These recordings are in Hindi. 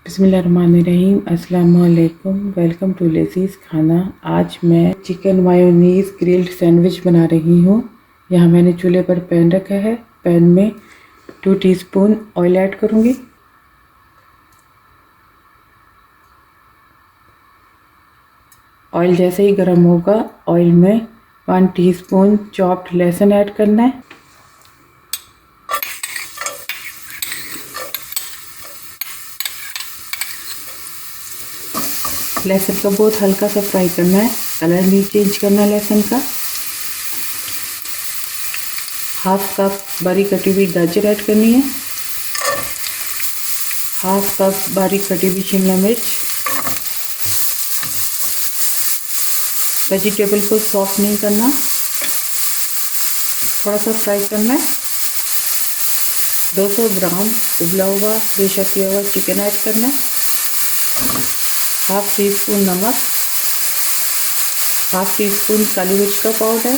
बिस्मिल्लाहिर्रहमानिर्रहीम। अस्सलाम वालेकुम। वेलकम टू लेज़ीज़ खाना। आज मैं चिकन मायोनीज़ ग्रिल्ड सैंडविच बना रही हूँ। यहाँ मैंने चूल्हे पर पैन रखा है। पैन में 2 टीस्पून ऑयल ऐड करूँगी। ऑयल जैसे ही गर्म होगा, ऑयल में 1 टीस्पून चॉप्ड लहसुन ऐड करना है। लहसुन का बहुत हल्का सा फ्राई करना है, कलर नहीं चेंज करना है लहसुन का। हाफ कप बारीक कटी हुई गाजर ऐड करनी है। हाफ कप बारीक कटी हुई शिमला मिर्च। वेजिटेबल को सॉफ्ट नहीं करना, थोड़ा सा फ्राई करना है। 200 ग्राम उबला हुआ बेशक किया हुआ चिकन ऐड करना है। हाफ टी स्पून नमक, हाफ टी स्पून काली मिर्च का powder,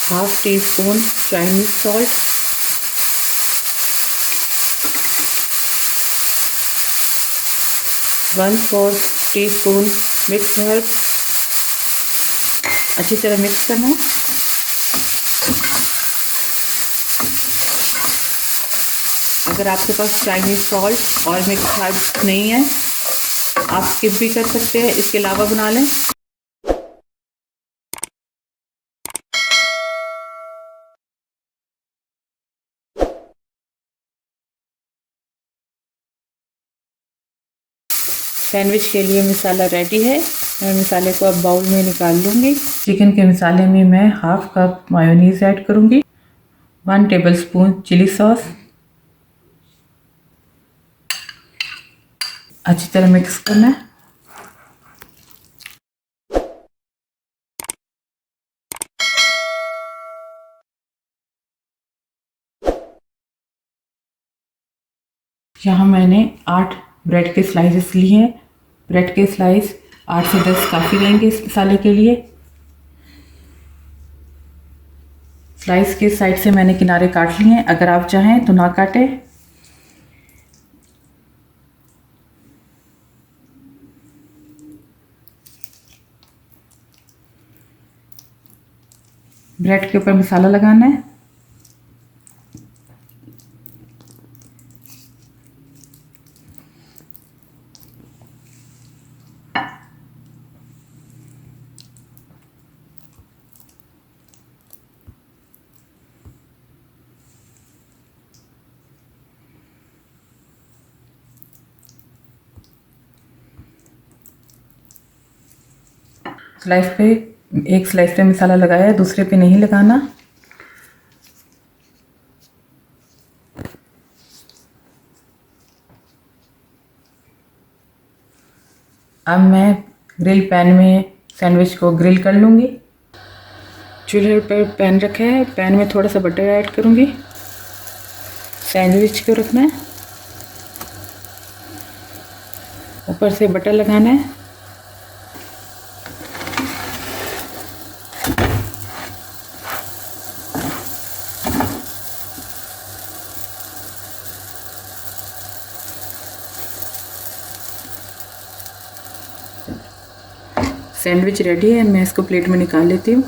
half tea spoon Chinese salt, one fourth tea spoon mix herb. अच्छी तरह मिक्स करना है। अगर आपके पास चाइनीज सॉल्ट और मिक्स हर्ब नहीं है, आप स्किप भी कर सकते हैं, इसके अलावा बना लें। सैंडविच के लिए मसाला रेडी है। मैं मसाले को अब बाउल में निकाल लूँगी। चिकन के मसाले में मैं हाफ कप मायोनीज़ ऐड करूँगी, 1 टेबलस्पून चिली सॉस। अच्छी तरह मिक्स करना है। यहाँ मैंने 8 ब्रेड के स्लाइसेस लिए हैं। ब्रेड के स्लाइस 8 से 10 काफ़ी रहेंगे इस मसाले के लिए। स्लाइस के साइड से मैंने किनारे काट लिए हैं, अगर आप चाहें तो ना काटें। ब्रेड के ऊपर मसाला लगाना है। स्लाइस पे एक स्लाइस पे मसाला लगाया, दूसरे पे नहीं लगाना। अब मैं ग्रिल पैन में सैंडविच को ग्रिल कर लूँगी। चूल्हे पर पैन रखा है, पैन में थोड़ा सा बटर ऐड करूँगी। सैंडविच को रखना है, ऊपर से बटर लगाना है। सैंडविच रेडी है, मैं इसको प्लेट में निकाल लेती हूँ।